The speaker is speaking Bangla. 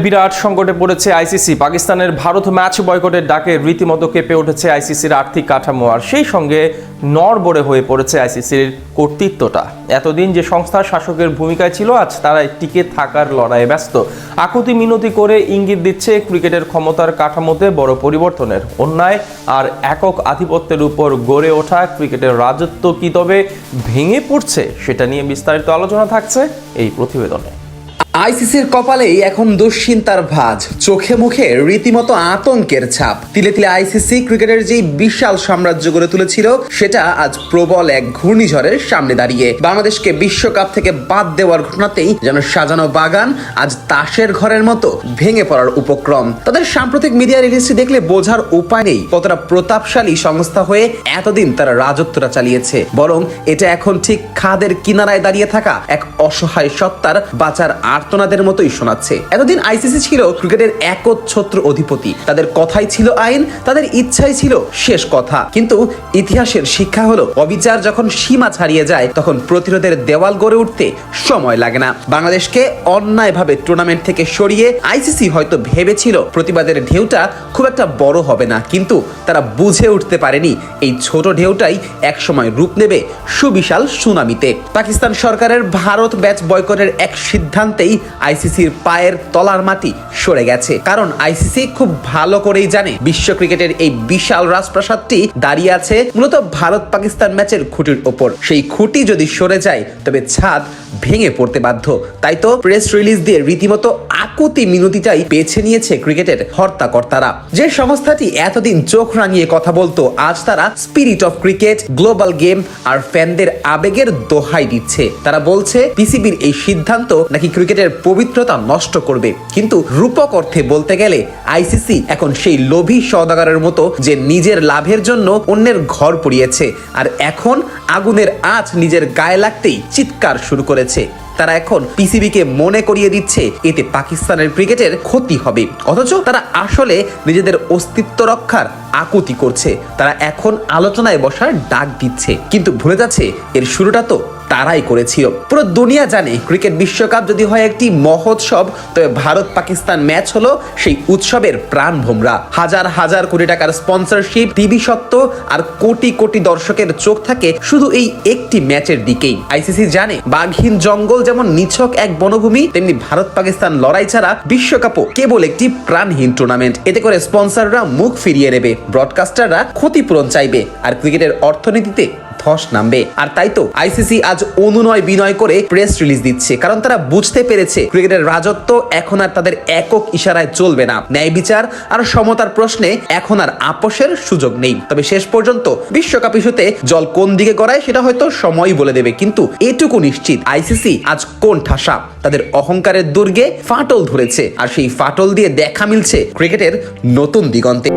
বিরাট সংকটে পড়েছে আইসিসি। পাকিস্তানের ভারত ম্যাচ বয়কটের ডাকে রীতিমতো কেঁপে উঠেছে আইসিসির আর্থিক কাঠামো, আর সেই সঙ্গে নড়বড়ে হয়ে পড়েছে আইসিসির কর্তৃত্বটা। এতদিন যে সংস্থা শাসকের ভূমিকায় ছিল, আজ তারা টিকে থাকার লড়াইয়ে ব্যস্ত। আকুতি মিনতি করে ইঙ্গিত দিচ্ছে ক্রিকেটের ক্ষমতার কাঠামোতে বড় পরিবর্তনের। অন্যায় আর একক আধিপত্যের উপর গড়ে ওঠা ক্রিকেটের রাজত্ব কি তবে ভেঙে পড়ছে, সেটা নিয়ে বিস্তারিত আলোচনা থাকছে এই প্রতিবেদনে। আইসিসির কপালেই এখন দুশ্চিন্তার ভাঁজ, চোখে মুখে রীতিমতো আতঙ্কের ছাপ। তিলে তিলে আইসিসি ক্রিকেটের যেই বিশাল সাম্রাজ্য গড়ে তুলেছিল, সেটা আজ প্রবল এক ঘূর্ণিঝড়ের সামনে দাঁড়িয়ে। বাংলাদেশকে বিশ্বকাপ থেকে বাদ দেওয়ার ঘটনাতেই যেন সাজানো বাগান আজ তাসের ঘরের মতো ভেঙে পড়ার উপক্রম। তাদের সাম্প্রতিক মিডিয়া রিলিজটি দেখলে বোঝার উপায় নেই কতটা প্রতাপশালী সংস্থা হয়ে এতদিন তারা রাজত্বটা চালিয়েছে। বরং এটা এখন ঠিক খাদের কিনারায় দাঁড়িয়ে থাকা এক অসহায় সত্তার বাঁচার আর্তনাদের মতোই শোনাচ্ছে। এতদিন আইসিসি ছিল ক্রিকেটের একচ্ছত্র অধিপতি। তাদের কথাই ছিল আইন, তাদের ইচ্ছাই ছিল শেষ কথা। কিন্তু ইতিহাসের শিক্ষা হলো, অবিচার যখন সীমা ছাড়িয়ে যায়, তখন প্রতিরোধের দেওয়াল গড়ে উঠতে সময় লাগে না। বাংলাদেশকে অন্যায়ভাবে টুর্নামেন্ট থেকে সরিয়ে আইসিসি হয়তো ভেবেছিল প্রতিবাদের ঢেউটা খুব একটা বড় হবে না, কিন্তু তারা বুঝে উঠতে পারেনি এই ছোট ঢেউটাই একসময় রূপ নেবে সুবিশাল সুনামিতে। পাকিস্তান সরকারের ভারত ম্যাচ বয়কটের এক সিদ্ধান্তেই আইসিসির পায়ের তলার মাটি সরে গেছে। কারণ আইসিসি খুব ভালো করেই জানে, বিশ্ব ক্রিকেটের এই বিশাল রাজপ্রাসাদটি দাঁড়িয়ে আছে মূলত ভারত পাকিস্তান ম্যাচের খুঁটির ওপর। সেই খুঁটি যদি সরে যায়, তবে ছাদ ভেঙে পড়তে বাধ্য। তাই তো প্রেস রিলিজ দিয়ে রীতিমতো আকুতি মিনতিটাই বেছে নিয়েছে ক্রিকেটের হর্তাকর্তারা। যে সংস্থাটি এতদিন চোখ রাঙিয়ে কথা বলতো, আজ তারা spirit of cricket, global game আর ফ্যানদের আবেগের দোহাই দিচ্ছে। তারা বলছে পিসিবির এই সিদ্ধান্ত নাকি ক্রিকেটের পবিত্রতা নষ্ট করবে। কিন্তু রূপক অর্থে বলতে গেলে আইসিসি এখন সেই লোভী সওদাগরের মতো, যে নিজের লাভের জন্য অন্যের ঘর পুড়িয়েছে, আর এখন আগুনের আঁচ নিজের গায়ে লাগতেই চিৎকার শুরু করেছে। তারা এখন পিসিবিকে মনে করিয়ে দিচ্ছে এতে পাকিস্তানের ক্রিকেটের ক্ষতি হবে, অথচ তারা আসলে নিজেদের অস্তিত্ব রক্ষার আকুতি করছে। তারা এখন আলোচনায় বসার ডাক দিচ্ছে, কিন্তু ভুলে যাচ্ছে এর শুরুটা তো তারাই করেছিল। পুরো দুনিয়া জানে, ক্রিকেট বিশ্বকাপ যদি হয় একটি মহোৎসব, তবে ভারত পাকিস্তান ম্যাচ হলো সেই উৎসবের প্রাণ ভোমরা। হাজার হাজার কোটি টাকার স্পন্সরশিপ, টিভি সত্ত্ব আর কোটি কোটি দর্শকের চোখ থাকে শুধু এই একটি ম্যাচের দিকেই। আইসিসি জানে, বাঘহীন জঙ্গল যেমন নিছক এক বনভূমি, তেমনি ভারত পাকিস্তান লড়াই ছাড়া বিশ্বকাপও কেবল একটি প্রাণহীন টুর্নামেন্ট। এতে করে স্পন্সররা মুখ ফিরিয়ে নেবে, ব্রডকাস্টাররা ক্ষতিপূরণ চাইবে, আর ক্রিকেটের অর্থনীতিতে ধস নামবে। আর তাই তো আইসিসি আজ অনুনয় বিনয় করে প্রেস রিলিজ দিচ্ছে, কারণ তারা বুঝতে পেরেছে ক্রিকেটের রাজত্ব এখন আর তাদের একক ইশারায় চলবে না। ন্যায় বিচার আর সমতার প্রশ্নে এখন আর আপোষের সুযোগ নেই। তবে শেষ পর্যন্ত বিশ্বকাপ ইস্যুতে জল কোন দিকে গড়ায় সেটা হয়তো সময়ই বলে দেবে, কিন্তু এটুকু নিশ্চিত, আইসিসি আজ কোন ঠাসা। তাদের অহংকারের দুর্গে ফাটল ধরেছে, আর সেই ফাটল দিয়ে দেখা মিলছে ক্রিকেটের নতুন দিগন্তে।